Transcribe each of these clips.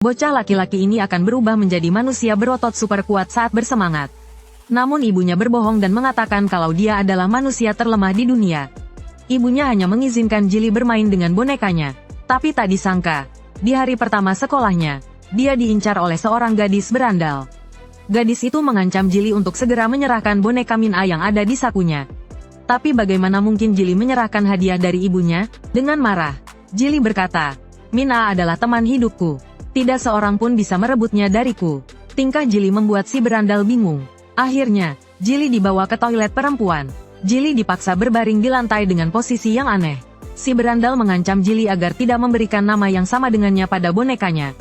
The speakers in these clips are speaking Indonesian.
Bocah laki-laki ini akan berubah menjadi manusia berotot super kuat saat bersemangat. Namun ibunya berbohong dan mengatakan kalau dia adalah manusia terlemah di dunia. Ibunya hanya mengizinkan Jili bermain dengan bonekanya. Tapi tak disangka, di hari pertama sekolahnya, dia diincar oleh seorang gadis berandal. Gadis itu mengancam Jili untuk segera menyerahkan boneka Min-A yang ada di sakunya. Tapi bagaimana mungkin Jili menyerahkan hadiah dari ibunya? Dengan marah, Jili berkata, "Min-A adalah teman hidupku. Tidak seorang pun bisa merebutnya dariku." Tingkah Jili membuat si berandal bingung. Akhirnya, Jili dibawa ke toilet perempuan. Jili dipaksa berbaring di lantai dengan posisi yang aneh. Si berandal mengancam Jili agar tidak memberikan nama yang sama dengannya pada bonekanya.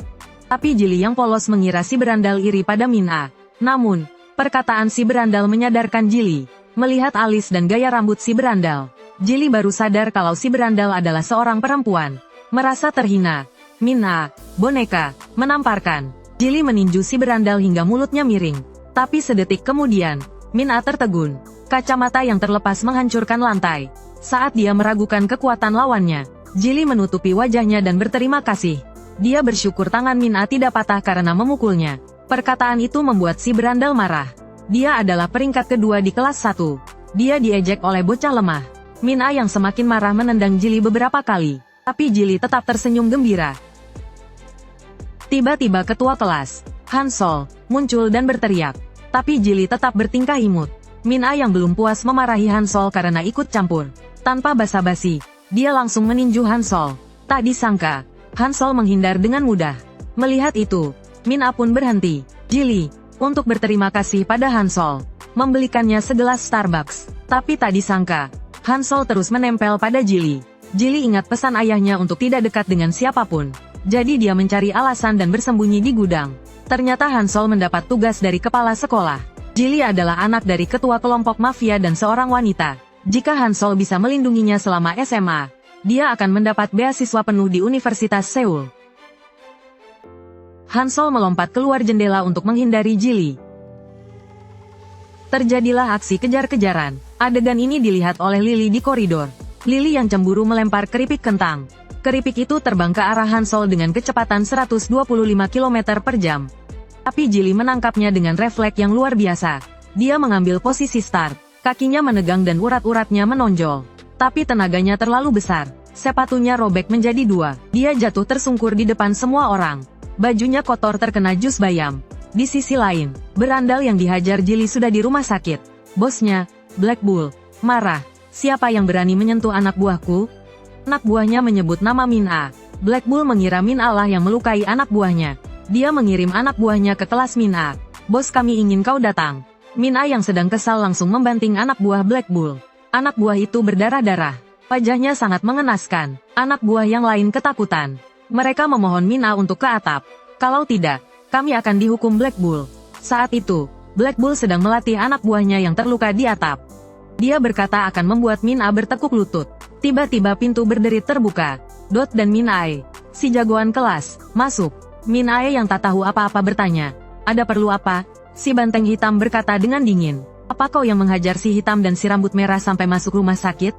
Tapi Jili yang polos mengira si berandal iri pada Min-A. Namun, perkataan si berandal menyadarkan Jili. Melihat alis dan gaya rambut si berandal, Jili baru sadar kalau si berandal adalah seorang perempuan. Merasa terhina, Min-A, boneka, menamparkan. Jili meninju si berandal hingga mulutnya miring. Tapi sedetik kemudian, Min-A tertegun. Kacamata yang terlepas menghancurkan lantai. Saat dia meragukan kekuatan lawannya, Jili menutupi wajahnya dan berterima kasih. Dia bersyukur tangan Min-A tidak patah karena memukulnya. Perkataan itu membuat si berandal marah. Dia adalah peringkat kedua di kelas 1. Dia diejek oleh bocah lemah. Min-A yang semakin marah menendang Jili beberapa kali. Tapi Jili tetap tersenyum gembira. Tiba-tiba ketua kelas, Hansol, muncul dan berteriak. Tapi Jili tetap bertingkah imut. Min-A yang belum puas memarahi Hansol karena ikut campur. Tanpa basa-basi, dia langsung meninju Hansol. Tak disangka, Hansol menghindar dengan mudah. Melihat itu, Min-A pun berhenti. Jili, untuk berterima kasih pada Hansol, membelikannya segelas Starbucks. Tapi tak disangka, Hansol terus menempel pada Jili. Jili ingat pesan ayahnya untuk tidak dekat dengan siapapun. Jadi dia mencari alasan dan bersembunyi di gudang. Ternyata Hansol mendapat tugas dari kepala sekolah. Jili adalah anak dari ketua kelompok mafia dan seorang wanita. Jika Hansol bisa melindunginya selama SMA, dia akan mendapat beasiswa penuh di Universitas Seoul. Hansol melompat keluar jendela untuk menghindari Jili. Terjadilah aksi kejar-kejaran. Adegan ini dilihat oleh Lily di koridor. Lily yang cemburu melempar keripik kentang. Keripik itu terbang ke arah Hansol dengan kecepatan 125 km per jam. Tapi Jili menangkapnya dengan refleks yang luar biasa. Dia mengambil posisi start. Kakinya menegang dan urat-uratnya menonjol. Tapi tenaganya terlalu besar. Sepatunya robek menjadi dua. Dia jatuh tersungkur di depan semua orang. Bajunya kotor terkena jus bayam. Di sisi lain, berandal yang dihajar Jili sudah di rumah sakit. Bosnya, Black Bull, marah. "Siapa yang berani menyentuh anak buahku?" Anak buahnya menyebut nama Min-A. Black Bull mengira Min-A lah yang melukai anak buahnya. Dia mengirim anak buahnya ke kelas Min-A. "Bos, kami ingin kau datang." Min-A yang sedang kesal langsung membanting anak buah Black Bull. Anak buah itu berdarah-darah. Wajahnya sangat mengenaskan. Anak buah yang lain ketakutan. Mereka memohon Min-A untuk ke atap. "Kalau tidak, kami akan dihukum Black Bull." Saat itu, Black Bull sedang melatih anak buahnya yang terluka di atap. Dia berkata akan membuat Min-A bertekuk lutut. Tiba-tiba pintu berderit terbuka. Dot dan Min-A, si jagoan kelas, masuk. Min-A yang tak tahu apa-apa bertanya, "Ada perlu apa?" Si banteng hitam berkata dengan dingin, "Apa kau yang menghajar si hitam dan si rambut merah sampai masuk rumah sakit?"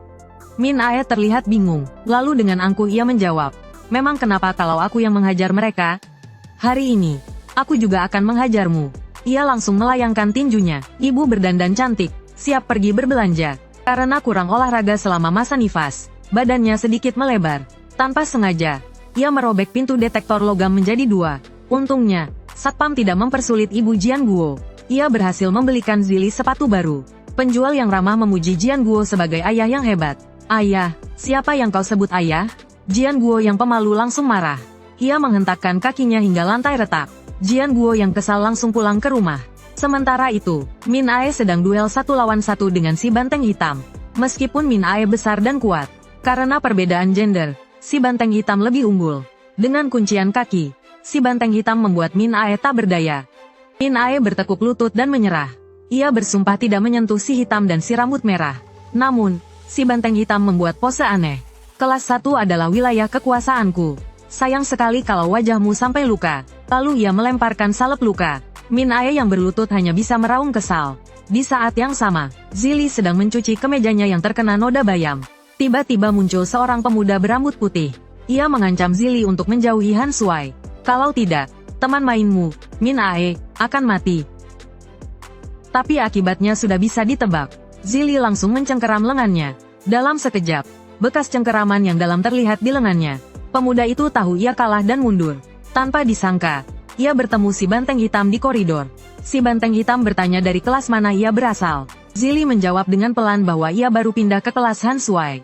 Min-A terlihat bingung, lalu dengan angkuh ia menjawab, "Memang kenapa kalau aku yang menghajar mereka? Hari ini, aku juga akan menghajarmu." Ia langsung melayangkan tinjunya. Ibu berdandan cantik, siap pergi berbelanja. Karena kurang olahraga selama masa nifas, badannya sedikit melebar. Tanpa sengaja, ia merobek pintu detektor logam menjadi dua. Untungnya, satpam tidak mempersulit Ibu Jian Guo. Ia berhasil membelikan Zili sepatu baru. Penjual yang ramah memuji Jian Guo sebagai ayah yang hebat. "Ayah, siapa yang kau sebut ayah?" Jian Guo yang pemalu langsung marah. Ia menghentakkan kakinya hingga lantai retak. Jian Guo yang kesal langsung pulang ke rumah. Sementara itu, Min-A sedang duel 1 lawan 1 dengan si banteng hitam. Meskipun Min-A besar dan kuat, karena perbedaan gender, si banteng hitam lebih unggul. Dengan kuncian kaki, si banteng hitam membuat Min-A tak berdaya. Min-A bertekuk lutut dan menyerah. Ia bersumpah tidak menyentuh si hitam dan si rambut merah. Namun, si banteng hitam membuat pose aneh. "Kelas 1 adalah wilayah kekuasaanku. Sayang sekali kalau wajahmu sampai luka." Lalu ia melemparkan salep luka. Min-A yang berlutut hanya bisa meraung kesal. Di saat yang sama, Zili sedang mencuci kemejanya yang terkena noda bayam. Tiba-tiba muncul seorang pemuda berambut putih. Ia mengancam Zili untuk menjauhi Han Shuai. Kalau tidak, teman mainmu, Min Ae, akan mati. Tapi akibatnya sudah bisa ditebak. Zili langsung mencengkeram lengannya. Dalam sekejap, bekas cengkeraman yang dalam terlihat di lengannya. Pemuda itu tahu ia kalah dan mundur. Tanpa disangka, ia bertemu si banteng hitam di koridor. Si banteng hitam bertanya dari kelas mana ia berasal. Zili menjawab dengan pelan bahwa ia baru pindah ke kelas Han Shuai.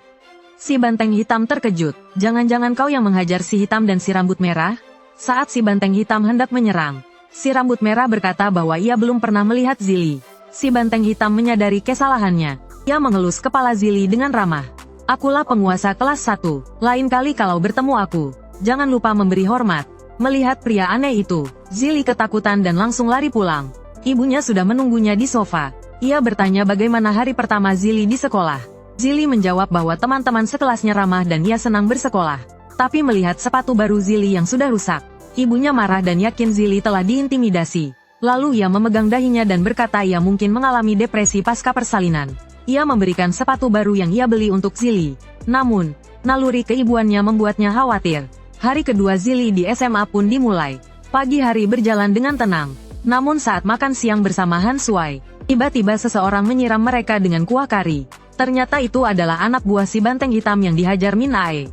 Si banteng hitam terkejut. Jangan-jangan kau yang menghajar si hitam dan si rambut merah? Saat si banteng hitam hendak menyerang, si rambut merah berkata bahwa ia belum pernah melihat Zili. Si banteng hitam menyadari kesalahannya. Ia mengelus kepala Zili dengan ramah. Akulah penguasa kelas 1. Lain kali kalau bertemu aku, jangan lupa memberi hormat. Melihat pria aneh itu, Zili ketakutan dan langsung lari pulang. Ibunya sudah menunggunya di sofa. Ia bertanya bagaimana hari pertama Zili di sekolah. Zili menjawab bahwa teman-teman sekelasnya ramah dan ia senang bersekolah. Tapi melihat sepatu baru Zili yang sudah rusak, ibunya marah dan yakin Zili telah diintimidasi. Lalu ia memegang dahinya dan berkata ia mungkin mengalami depresi pasca persalinan. Ia memberikan sepatu baru yang ia beli untuk Zili. Namun, naluri keibuannya membuatnya khawatir. Hari kedua Zili di SMA pun dimulai. Pagi hari berjalan dengan tenang. Namun saat makan siang bersama Han Shuai, tiba-tiba seseorang menyiram mereka dengan kuah kari. Ternyata itu adalah anak buah si banteng hitam yang dihajar Min Ae.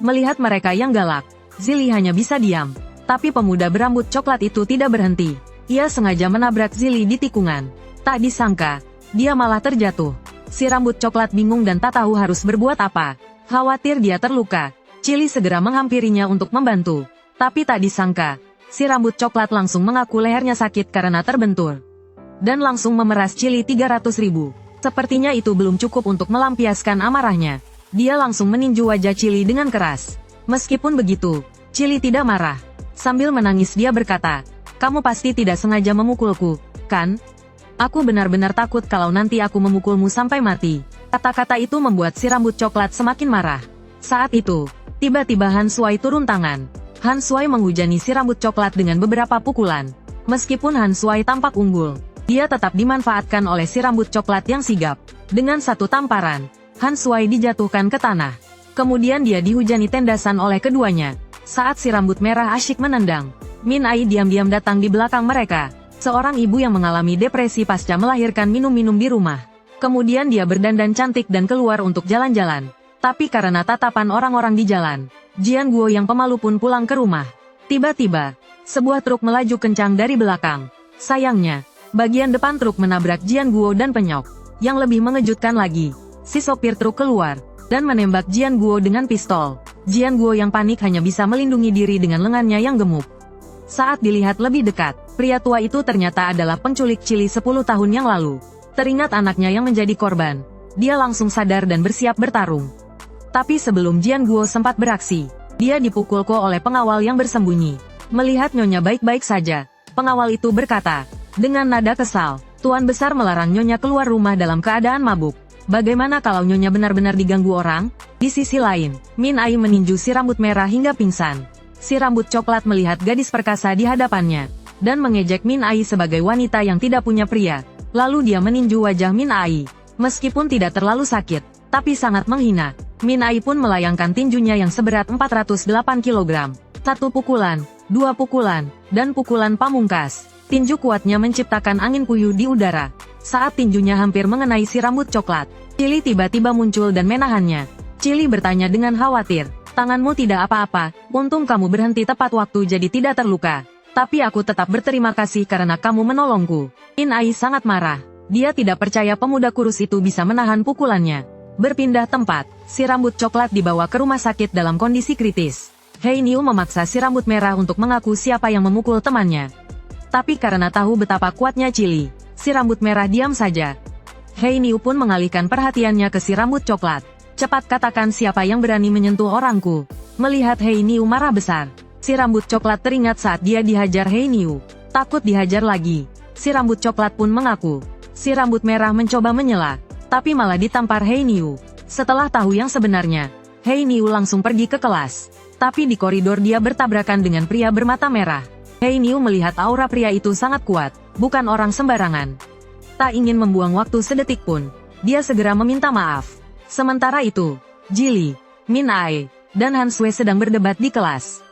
Melihat mereka yang galak, Zili hanya bisa diam. Tapi pemuda berambut coklat itu tidak berhenti. Ia sengaja menabrak Zili di tikungan. Tak disangka, dia malah terjatuh. Si rambut coklat bingung dan tak tahu harus berbuat apa. Khawatir dia terluka, Chili segera menghampirinya untuk membantu. Tapi tak disangka, si rambut coklat langsung mengaku lehernya sakit karena terbentur. Dan langsung memeras Chili 300.000. Sepertinya itu belum cukup untuk melampiaskan amarahnya. Dia langsung meninju wajah Chili dengan keras. Meskipun begitu, Chili tidak marah. Sambil menangis dia berkata, "Kamu pasti tidak sengaja memukulku, kan? Aku benar-benar takut kalau nanti aku memukulmu sampai mati." Kata-kata itu membuat si rambut coklat semakin marah. Saat itu, tiba-tiba Han Shuai turun tangan. Han Shuai menghujani si rambut coklat dengan beberapa pukulan. Meskipun Han Shuai tampak unggul, dia tetap dimanfaatkan oleh si rambut coklat yang sigap. Dengan satu tamparan, Han Shuai dijatuhkan ke tanah. Kemudian dia dihujani tendasan oleh keduanya. Saat si rambut merah asyik menendang, Min Ae diam-diam datang di belakang mereka. Seorang ibu yang mengalami depresi pasca melahirkan minum-minum di rumah. Kemudian dia berdandan cantik dan keluar untuk jalan-jalan. Tapi karena tatapan orang-orang di jalan, Jian Guo yang pemalu pun pulang ke rumah. Tiba-tiba, sebuah truk melaju kencang dari belakang. Sayangnya, bagian depan truk menabrak Jian Guo dan penyok. Yang lebih mengejutkan lagi, si sopir truk keluar dan menembak Jian Guo dengan pistol. Jian Guo yang panik hanya bisa melindungi diri dengan lengannya yang gemuk. Saat dilihat lebih dekat, pria tua itu ternyata adalah penculik Chili 10 tahun yang lalu. Teringat anaknya yang menjadi korban, dia langsung sadar dan bersiap bertarung. Tapi sebelum Jian Guo sempat beraksi, dia dipukul oleh pengawal yang bersembunyi. Melihat Nyonya baik-baik saja, pengawal itu berkata, dengan nada kesal, Tuan Besar melarang Nyonya keluar rumah dalam keadaan mabuk. Bagaimana kalau Nyonya benar-benar diganggu orang? Di sisi lain, Min Ae meninju si rambut merah hingga pingsan. Si rambut coklat melihat gadis perkasa di hadapannya, dan mengejek Min Ae sebagai wanita yang tidak punya pria. Lalu dia meninju wajah Min Ae. Meskipun tidak terlalu sakit, tapi sangat menghina. Min Ae pun melayangkan tinjunya yang seberat 408 kg. Satu pukulan, dua pukulan, dan pukulan pamungkas. Tinju kuatnya menciptakan angin puyuh di udara. Saat tinjunya hampir mengenai si rambut coklat, Chili tiba-tiba muncul dan menahannya. Chili bertanya dengan khawatir, "Tanganmu tidak apa-apa, untung kamu berhenti tepat waktu jadi tidak terluka. Tapi aku tetap berterima kasih karena kamu menolongku." Min Ae sangat marah. Dia tidak percaya pemuda kurus itu bisa menahan pukulannya. Berpindah tempat, si rambut coklat dibawa ke rumah sakit dalam kondisi kritis. Hei Niu memaksa si rambut merah untuk mengaku siapa yang memukul temannya. Tapi karena tahu betapa kuatnya Chili, si rambut merah diam saja. Hei Niu pun mengalihkan perhatiannya ke si rambut coklat. "Cepat katakan siapa yang berani menyentuh orangku." Melihat Hei Niu marah besar, si rambut coklat teringat saat dia dihajar Hei Niu. Takut dihajar lagi, si rambut coklat pun mengaku. Si rambut merah mencoba menyela, tapi malah ditampar Hei Niu. Setelah tahu yang sebenarnya, Hei Niu langsung pergi ke kelas. Tapi di koridor dia bertabrakan dengan pria bermata merah. Hei Niu melihat aura pria itu sangat kuat, bukan orang sembarangan. Tak ingin membuang waktu sedetik pun, dia segera meminta maaf. Sementara itu, Jili, Min Ae dan Han Sui sedang berdebat di kelas.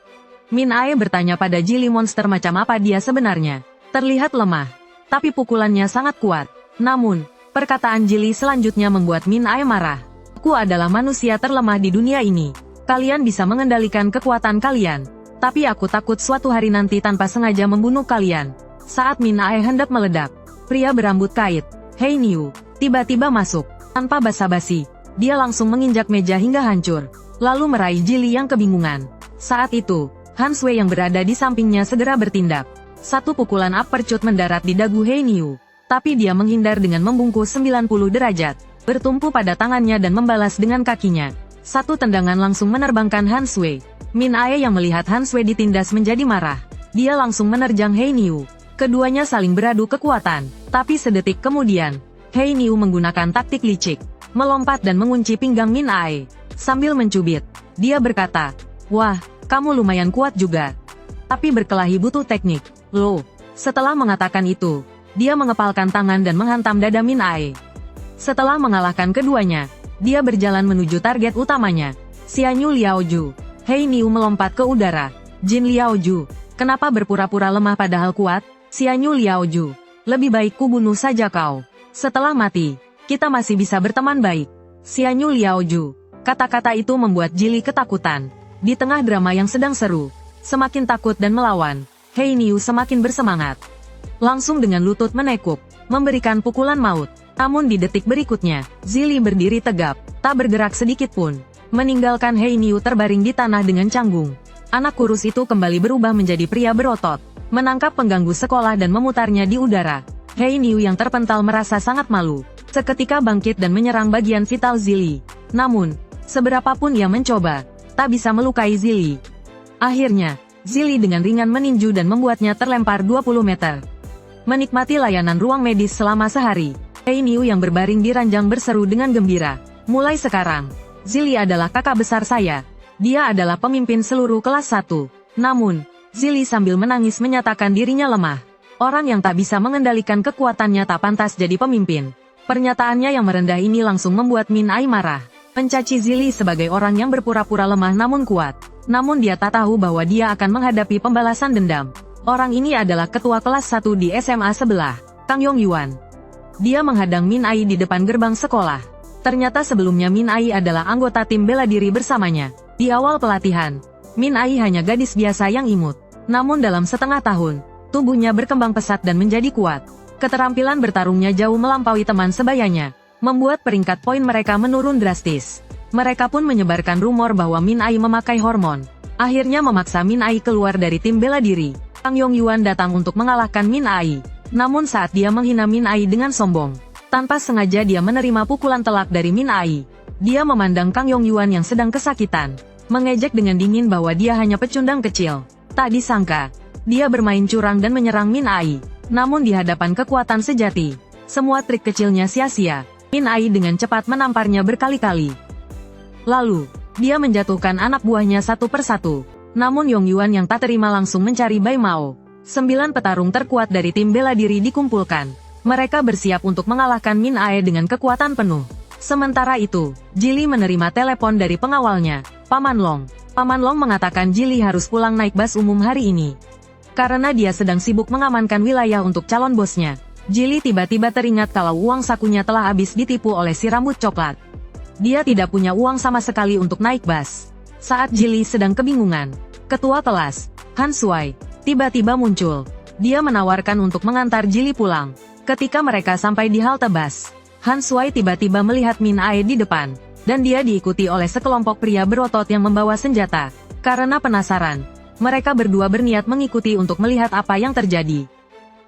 Min Ae bertanya pada Jili monster macam apa dia sebenarnya. Terlihat lemah, tapi pukulannya sangat kuat. Namun, perkataan Jili selanjutnya membuat Min Ae marah. Aku adalah manusia terlemah di dunia ini. Kalian bisa mengendalikan kekuatan kalian. Tapi aku takut suatu hari nanti tanpa sengaja membunuh kalian. Saat Min Ae hendak meledak, pria berambut kait, Hei Niu, tiba-tiba masuk. Tanpa basa-basi, dia langsung menginjak meja hingga hancur. Lalu meraih Jili yang kebingungan. Saat itu, Han Sui yang berada di sampingnya segera bertindak. Satu pukulan uppercut mendarat di dagu Hei Niu. Tapi dia menghindar dengan membungkus 90 derajat. Bertumpu pada tangannya dan membalas dengan kakinya. Satu tendangan langsung menerbangkan Han Sui. Min Ae yang melihat Han Sui ditindas menjadi marah. Dia langsung menerjang Hei Niu. Keduanya saling beradu kekuatan. Tapi sedetik kemudian, Hei Niu menggunakan taktik licik. Melompat dan mengunci pinggang Min Ae. Sambil mencubit, dia berkata, "Wah, kamu lumayan kuat juga. Tapi berkelahi butuh teknik, loh." Setelah mengatakan itu, dia mengepalkan tangan dan menghantam dada Min Ae. Setelah mengalahkan keduanya, dia berjalan menuju target utamanya, Xianyu Liaoju. Hei Niu melompat ke udara. Jin Liaoju, kenapa berpura-pura lemah padahal kuat? Xianyu Liaoju, lebih baik ku bunuh saja kau. Setelah mati, kita masih bisa berteman baik. Xianyu Liaoju. Kata-kata itu membuat Jili ketakutan. Di tengah drama yang sedang seru, semakin takut dan melawan, Hei Niu semakin bersemangat. Langsung dengan lutut menekuk, memberikan pukulan maut. Namun di detik berikutnya, Jili berdiri tegap, tak bergerak sedikit pun. Meninggalkan Hei Niu terbaring di tanah dengan canggung. Anak kurus itu kembali berubah menjadi pria berotot. Menangkap pengganggu sekolah dan memutarnya di udara. Hei Niu yang terpental merasa sangat malu. Seketika bangkit dan menyerang bagian vital Jili. Namun, seberapapun ia mencoba, tak bisa melukai Jili. Akhirnya, Jili dengan ringan meninju dan membuatnya terlempar 20 meter. Menikmati layanan ruang medis selama sehari, Hei Niu yang berbaring di ranjang berseru dengan gembira. Mulai sekarang, Jili adalah kakak besar saya. Dia adalah pemimpin seluruh kelas 1. Namun, Jili sambil menangis menyatakan dirinya lemah. Orang yang tak bisa mengendalikan kekuatannya tak pantas jadi pemimpin. Pernyataannya yang merendah ini langsung membuat Min Ae marah. Mencaci Jili sebagai orang yang berpura-pura lemah namun kuat. Namun dia tak tahu bahwa dia akan menghadapi pembalasan dendam. Orang ini adalah ketua kelas 1 di SMA sebelah, Kang Yong Yuan. Dia menghadang Min Ae di depan gerbang sekolah. Ternyata sebelumnya Min Ae adalah anggota tim bela diri bersamanya. Di awal pelatihan, Min Ae hanya gadis biasa yang imut. Namun dalam setengah tahun, tubuhnya berkembang pesat dan menjadi kuat. Keterampilan bertarungnya jauh melampaui teman sebayanya. Membuat peringkat poin mereka menurun drastis. Mereka pun menyebarkan rumor bahwa Min Ae memakai hormon. Akhirnya memaksa Min Ae keluar dari tim bela diri. Kang Yong Yuan datang untuk mengalahkan Min Ae. Namun saat dia menghina Min Ae dengan sombong, tanpa sengaja dia menerima pukulan telak dari Min Ae. Dia memandang Kang Yong Yuan yang sedang kesakitan. Mengejek dengan dingin bahwa dia hanya pecundang kecil. Tak disangka, dia bermain curang dan menyerang Min Ae. Namun di hadapan kekuatan sejati, semua trik kecilnya sia-sia. Min Ae dengan cepat menamparnya berkali-kali. Lalu, dia menjatuhkan anak buahnya satu persatu. Namun Yong Yuan yang tak terima langsung mencari Bai Mao. 9 petarung terkuat dari tim bela diri dikumpulkan. Mereka bersiap untuk mengalahkan Min Ae dengan kekuatan penuh. Sementara itu, Jili menerima telepon dari pengawalnya, Paman Long. Paman Long mengatakan Jili harus pulang naik bus umum hari ini. Karena dia sedang sibuk mengamankan wilayah untuk calon bosnya. Jili tiba-tiba teringat kalau uang sakunya telah habis ditipu oleh si rambut coklat. Dia tidak punya uang sama sekali untuk naik bus. Saat Jili sedang kebingungan, ketua kelas, Han Sui, tiba-tiba muncul. Dia menawarkan untuk mengantar Jili pulang. Ketika mereka sampai di halte bus, Han Sui tiba-tiba melihat Min Ae di depan, dan dia diikuti oleh sekelompok pria berotot yang membawa senjata. Karena penasaran, mereka berdua berniat mengikuti untuk melihat apa yang terjadi.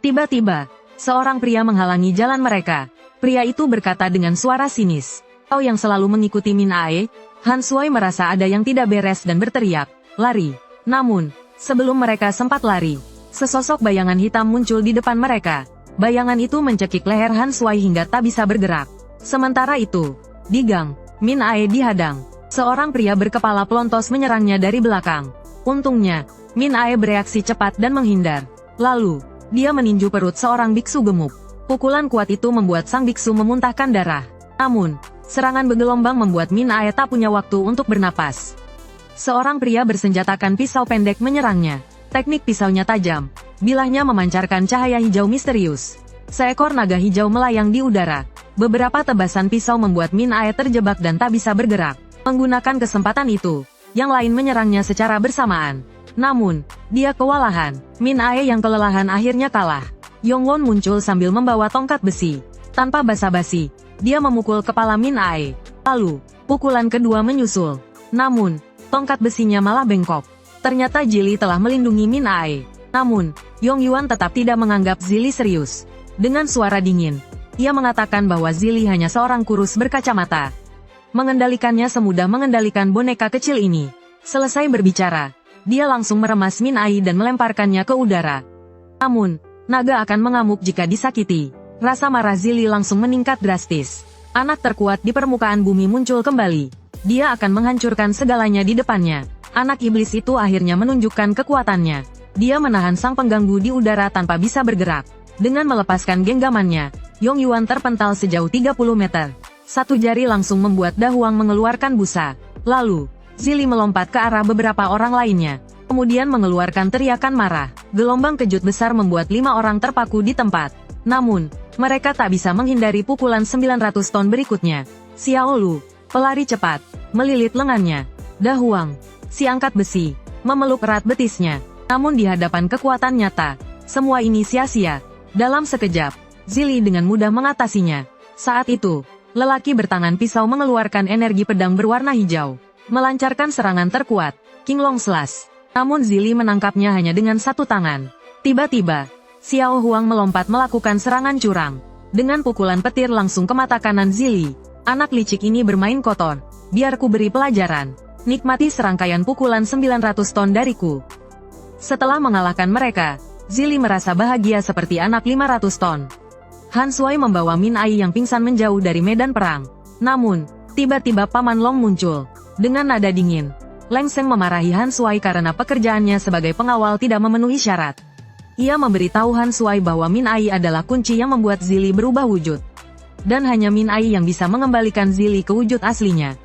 Tiba-tiba, seorang pria menghalangi jalan mereka. Pria itu berkata dengan suara sinis, "Kau yang selalu mengikuti Min Ae?" Han Sui merasa ada yang tidak beres dan berteriak, "Lari!" Namun, sebelum mereka sempat lari, sesosok bayangan hitam muncul di depan mereka. Bayangan itu mencekik leher Han Sui hingga tak bisa bergerak. Sementara itu, di gang, Min Ae dihadang. Seorang pria berkepala pelontos menyerangnya dari belakang. Untungnya, Min Ae bereaksi cepat dan menghindar. Lalu, dia meninju perut seorang biksu gemuk. Pukulan kuat itu membuat sang biksu memuntahkan darah. Namun, Serangan bergelombang membuat Min Ae tak punya waktu untuk bernapas. Seorang pria bersenjatakan pisau pendek menyerangnya. Teknik pisaunya tajam. Bilahnya memancarkan cahaya hijau misterius. Seekor naga hijau melayang di udara. Beberapa tebasan pisau membuat Min Ae terjebak dan tak bisa bergerak. Menggunakan kesempatan itu, yang lain menyerangnya secara bersamaan. Namun, dia kewalahan. Min Ae yang kelelahan akhirnya kalah. Yongwon muncul sambil membawa tongkat besi. Tanpa basa-basi, dia memukul kepala Min Ae. Lalu, pukulan kedua menyusul. Namun, tongkat besinya malah bengkok. Ternyata Zili telah melindungi Min Ae. Namun, Yong Yuan tetap tidak menganggap Zili serius. Dengan suara dingin, ia mengatakan bahwa Zili hanya seorang kurus berkacamata. Mengendalikannya semudah mengendalikan boneka kecil ini. Selesai berbicara, dia langsung meremas Min Ae dan melemparkannya ke udara. Namun, naga akan mengamuk jika disakiti. Rasa marah Zili langsung meningkat drastis. Anak terkuat di permukaan bumi muncul kembali. Dia akan menghancurkan segalanya di depannya. Anak iblis itu akhirnya menunjukkan kekuatannya. Dia menahan sang pengganggu di udara tanpa bisa bergerak. Dengan melepaskan genggamannya, Yong Yuan terpental sejauh 30 meter. Satu jari langsung membuat Da Huang mengeluarkan busa. Lalu, Zili melompat ke arah beberapa orang lainnya. Kemudian mengeluarkan teriakan marah. Gelombang kejut besar membuat 5 orang terpaku di tempat. Namun, mereka tak bisa menghindari pukulan 900 ton berikutnya. Xiao Lu, pelari cepat, melilit lengannya. Da Huang, si angkat besi, memeluk erat betisnya. Namun di hadapan kekuatan nyata, semua ini sia-sia. Dalam sekejap, Zili dengan mudah mengatasinya. Saat itu, lelaki bertangan pisau mengeluarkan energi pedang berwarna hijau, melancarkan serangan terkuat, King Long Slash. Namun Zili menangkapnya hanya dengan satu tangan. Tiba-tiba, Xiao Huang melompat melakukan serangan curang. Dengan pukulan petir langsung ke mata kanan Zili. Anak licik ini bermain kotor. Biar ku beri pelajaran. Nikmati serangkaian pukulan 900 ton dariku. Setelah mengalahkan mereka, Zili merasa bahagia seperti anak 500 ton. Han Sui membawa Min Ae yang pingsan menjauh dari medan perang. Namun, tiba-tiba Paman Long muncul. Dengan nada dingin, Leng Seng memarahi Han Sui karena pekerjaannya sebagai pengawal tidak memenuhi syarat. Ia memberitahu Han Sui bahwa Min Ae adalah kunci yang membuat Zili berubah wujud. Dan hanya Min Ae yang bisa mengembalikan Zili ke wujud aslinya.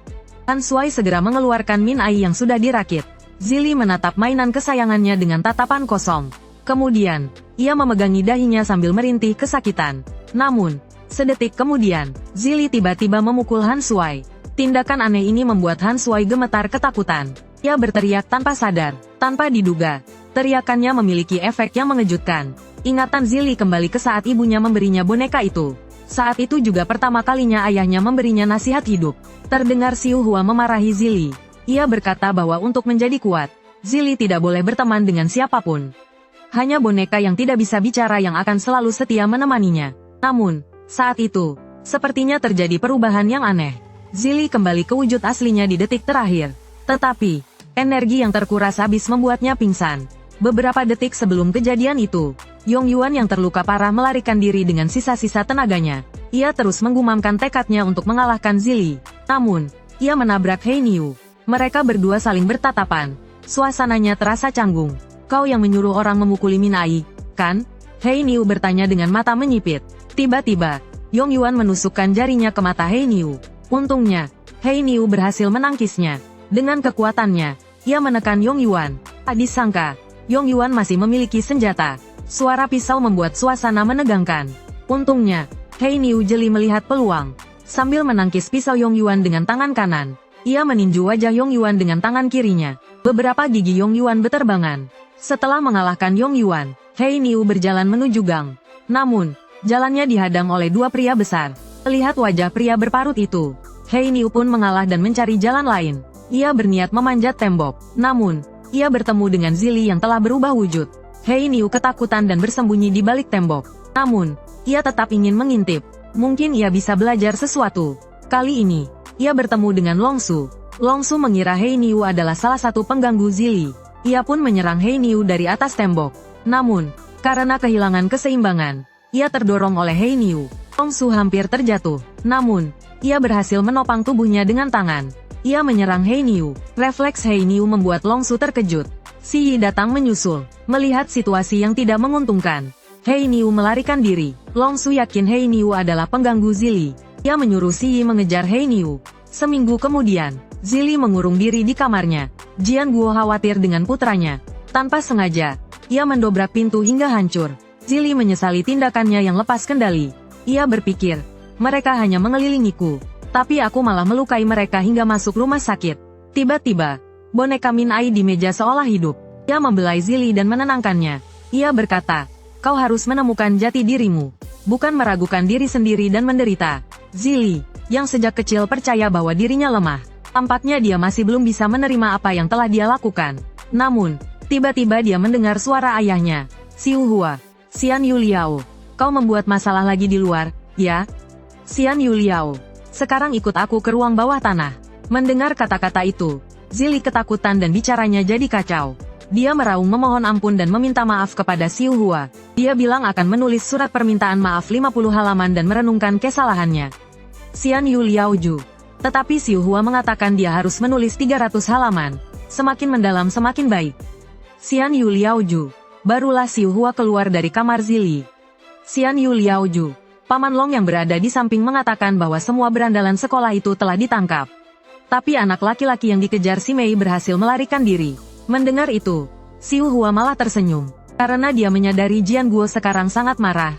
Han Sui segera mengeluarkan Min Ae yang sudah dirakit. Zili menatap mainan kesayangannya dengan tatapan kosong. Kemudian, ia memegangi dahinya sambil merintih kesakitan. Namun, sedetik kemudian, Zili tiba-tiba memukul Han Sui. Tindakan aneh ini membuat Han Sui gemetar ketakutan. Ia berteriak tanpa sadar, tanpa diduga. Teriakannya memiliki efek yang mengejutkan. Ingatan Zili kembali ke saat ibunya memberinya boneka itu. Saat itu juga pertama kalinya ayahnya memberinya nasihat hidup. Terdengar Xiu Hua memarahi Zili. Ia berkata bahwa untuk menjadi kuat, Zili tidak boleh berteman dengan siapapun. Hanya boneka yang tidak bisa bicara yang akan selalu setia menemaninya. Namun, saat itu, sepertinya terjadi perubahan yang aneh. Zili kembali ke wujud aslinya di detik terakhir. Tetapi, energi yang terkuras habis membuatnya pingsan. Beberapa detik sebelum kejadian itu, Yong Yuan yang terluka parah melarikan diri dengan sisa-sisa tenaganya. Ia terus menggumamkan tekadnya untuk mengalahkan Zili. Namun, ia menabrak Hei Niu. Mereka berdua saling bertatapan. Suasananya terasa canggung. Kau yang menyuruh orang memukuli Min Ae, kan? Hei Niu bertanya dengan mata menyipit. Tiba-tiba, Yong Yuan menusukkan jarinya ke mata Hei Niu. Untungnya, Hei Niu berhasil menangkisnya. Dengan kekuatannya, ia menekan Yong Yuan. Tak disangka, Yong Yuan masih memiliki senjata. Suara pisau membuat suasana menegangkan. Untungnya, Hei Niu jeli melihat peluang. Sambil menangkis pisau Yong Yuan dengan tangan kanan, ia meninju wajah Yong Yuan dengan tangan kirinya. Beberapa gigi Yong Yuan beterbangan. Setelah mengalahkan Yong Yuan, Hei Niu berjalan menuju gang. Namun, jalannya dihadang oleh dua pria besar. Melihat wajah pria berparut itu, Hei Niu pun mengalah dan mencari jalan lain. Ia berniat memanjat tembok. Namun, ia bertemu dengan Zili yang telah berubah wujud. Hei Niu ketakutan dan bersembunyi di balik tembok. Namun, ia tetap ingin mengintip. Mungkin ia bisa belajar sesuatu. Kali ini, ia bertemu dengan Long Su. Long Su mengira Hei Niu adalah salah satu pengganggu Zili. Ia pun menyerang Hei Niu dari atas tembok. Namun, karena kehilangan keseimbangan, ia terdorong oleh Hei Niu. Long Su hampir terjatuh. Namun, ia berhasil menopang tubuhnya dengan tangan. Ia menyerang Hei Niu. Refleks Hei Niu membuat Long Su terkejut. Si Yi datang menyusul. Melihat situasi yang tidak menguntungkan, Hei Niu melarikan diri. Long Su yakin Hei Niu adalah pengganggu Zili. Ia menyuruh Si Yi mengejar Hei Niu. Seminggu kemudian, Zili mengurung diri di kamarnya. Jian Guo khawatir dengan putranya. Tanpa sengaja, ia mendobrak pintu hingga hancur. Zili menyesali tindakannya yang lepas kendali. Ia berpikir, mereka hanya mengelilingiku, tapi aku malah melukai mereka hingga masuk rumah sakit. Tiba-tiba, boneka Min Ai di meja seolah hidup. Ia membelai Zili dan menenangkannya. Ia berkata, kau harus menemukan jati dirimu, bukan meragukan diri sendiri dan menderita. Zili, yang sejak kecil percaya bahwa dirinya lemah, tampaknya dia masih belum bisa menerima apa yang telah dia lakukan. Namun, tiba-tiba dia mendengar suara ayahnya. Xiu Hua, Xian Yuliao, kau membuat masalah lagi di luar, ya? Xian Yuliao, sekarang ikut aku ke ruang bawah tanah. Mendengar kata-kata itu, Zili ketakutan dan bicaranya jadi kacau. Dia meraung memohon ampun dan meminta maaf kepada Xiu Hua. Dia bilang akan menulis surat permintaan maaf 50 halaman dan merenungkan kesalahannya. Xian Yuliao Ju. Tetapi Xiu Hua mengatakan dia harus menulis 300 halaman. Semakin mendalam semakin baik. Xian Yuliao Ju. Barulah Xiu Hua keluar dari kamar Zili. Xian Yuliao Ju, Paman Long yang berada di samping mengatakan bahwa semua berandalan sekolah itu telah ditangkap. Tapi anak laki-laki yang dikejar si Mei berhasil melarikan diri. Mendengar itu, Xiu Hua malah tersenyum. Karena dia menyadari Jian Guo sekarang sangat marah.